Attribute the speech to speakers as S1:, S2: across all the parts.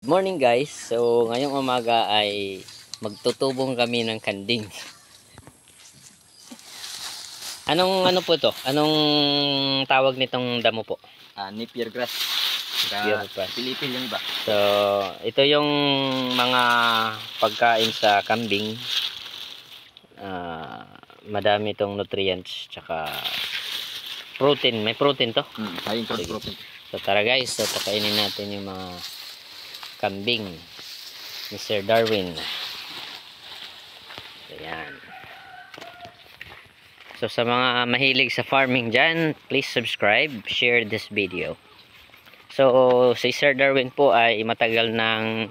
S1: Morning guys, so ngayong umaga ay magtutubong kami ng kanding. Anong po to? Anong tawag nitong damo po?
S2: Napier grass.
S1: Napier grass.
S2: Pilipil yung iba.
S1: So ito yung mga pagkain sa kambing. Madami itong nutrients tsaka protein. May protein to?
S2: High in protein.
S1: So tara guys, so pakainin natin yung mga kambing ni Sir Darwin. Ayan. So sa mga mahilig sa farming dyan, please subscribe, share this video. So si Sir Darwin po ay matagal ng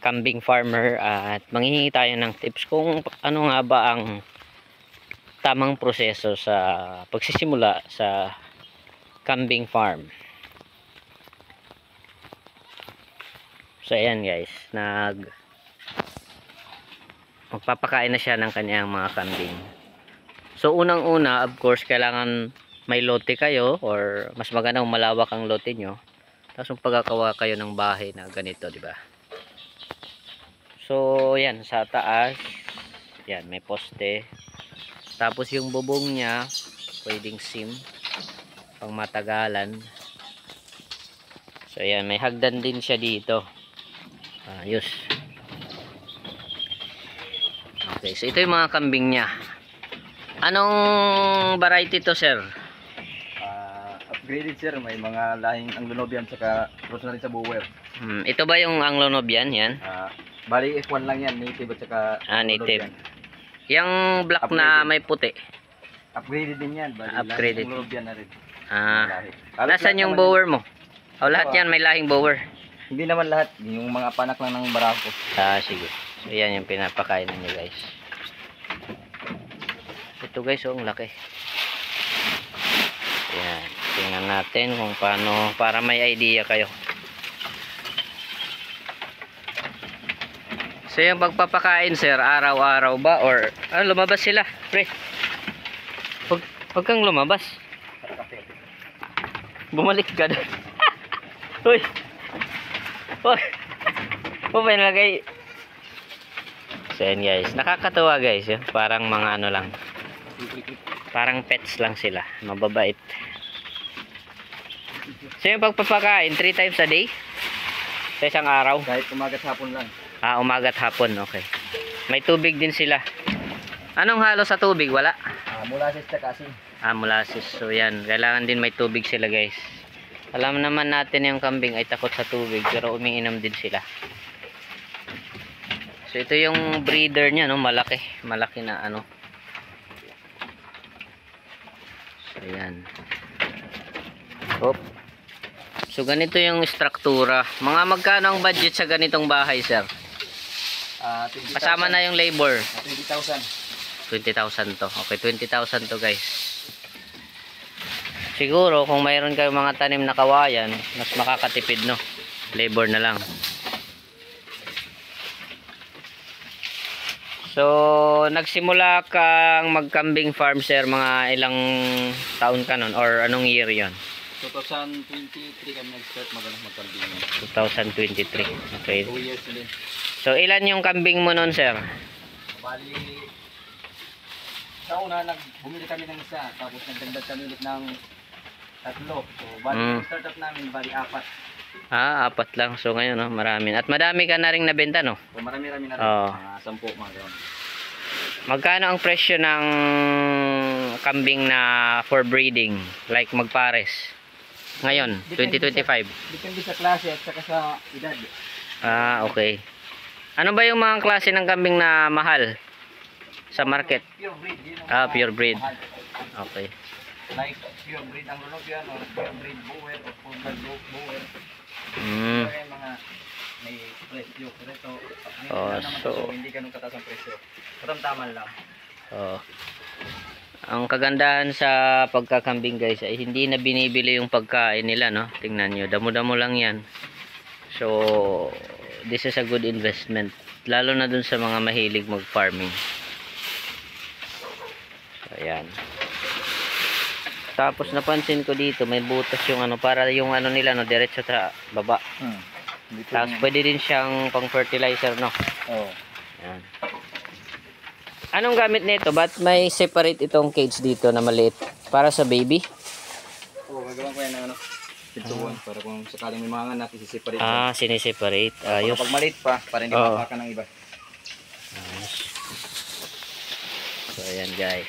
S1: kambing farmer at manghihingi tayo ng tips kung ano nga ba ang tamang proseso sa pagsisimula sa kambing farm. So ayan guys, magpapakain na siya ng kanyang mga kambing. So unang-una, of course, kailangan may lote kayo or mas magandang malawak ang lote nyo. Tapos pagkakawa kayo ng bahay na ganito, di ba? So yan, sa taas, yan, may poste. Tapos yung bubong niya, pwedeng sim, pang matagalan. So yan, may hagdan din siya dito. Ayos. Okay, so ito yung mga kambing niya. Anong variety to, sir?
S2: Upgraded sir, may mga lahing Anglo-Nubian saka cross na rin sa Boer.
S1: Ito ba yung Anglo-Nubian yan?
S2: Bali F1 lang yan, native at saka
S1: native. Yung black upgraded na may puti.
S2: Upgraded din yan, bali
S1: upgraded.
S2: Anglo-Nubian na rin.
S1: Nasaan yung Boer mo? Lahat yan may lahing Boer.
S2: Hindi naman lahat, yung mga panak lang ng barako.
S1: Sige. So yan yung pinapakain niyo guys. Ito guys, ang laki. Yan, tingnan natin kung paano, para may idea kayo. So yung pagpapakain sir, araw-araw ba or lumabas sila, pre? Huwag kang lumabas. Bumalik ka doon. Uy. Pa nilagay. So yan guys, nakakatuwa guys, yun. Parang mga ano lang, parang pets lang sila, mababait. So yung pagpapakain 3 times a day sa isang araw?
S2: Kahit umagat hapon lang.
S1: Umagat hapon, okay. May tubig din sila. Anong halo sa tubig? Wala?
S2: Molasses tsaka asin.
S1: Molasses. So yan, kailangan din may tubig sila guys. Alam naman natin yung kambing ay takot sa tubig, pero umiinom din sila. So ito yung breeder niya, no, malaki na ano. So yan. So ganito yung struktura. Mga magkano ang budget sa ganitong bahay, sir?
S2: 20,000.
S1: Kasama na yung labor.
S2: 20,000.
S1: 20,000 to. Okay, 20,000 to guys. Siguro kung mayroon kayong mga tanim na kawayan, mas makakatipid, no? Labor na lang. So nagsimula kang magkambing farm, sir, mga ilang taon ka nun or anong year yon?
S2: 2023 kami nag-start magkambing.
S1: 2023. Okay.
S2: 2 years na din.
S1: So ilan yung kambing mo nun, sir?
S2: Bali sa una bumili kami ng isa, tapos nagdagdag kami ulit ng 3. So bali startup namin bali 4.
S1: 4 lang. So ngayon, no, marami. At madami ka na ring nabenta, no?
S2: So marami-rami na rin. 10 mga gano'n.
S1: Magkano ang presyo ng kambing na for breeding? Like magpares? Ngayon, 2025.
S2: Depende sa klase at saka sa edad.
S1: Okay. Ano ba yung mga klase ng kambing na mahal sa market?
S2: Pure breed.
S1: Pure breed. Okay.
S2: Like pure breed Anglo-Nubian or pure breed Boer or full blood Boer. Mga may presyo. So hindi ganun kataas ang presyo. Tamtaman lang.
S1: Ang kagandahan sa pagkakambing guys ay hindi na binibili yung pagkain nila, no? Tingnan nyo, damo-damo lang yan. So this is a good investment, lalo na dun sa mga mahilig mag-farming. So ayan. Tapos napansin ko dito may butas yung ano, para yung ano nila no diretso sa baba.
S2: Dito
S1: Tapos
S2: yung-
S1: pwede din siyang pang fertilizer, no?
S2: Oo.
S1: Yan. Anong gamit nito? Ba't may separate itong cage dito na maliit? Para sa baby?
S2: Oo, gagawin ko yan ng ano. Pintuan para kung sakaling may mga anak, isi-separate.
S1: Ah, siniseparate.
S2: Para
S1: Ayos.
S2: pag maliit pa, para hindi
S1: Oo.
S2: mapakan ng iba.
S1: Ayos. So, ayan guys.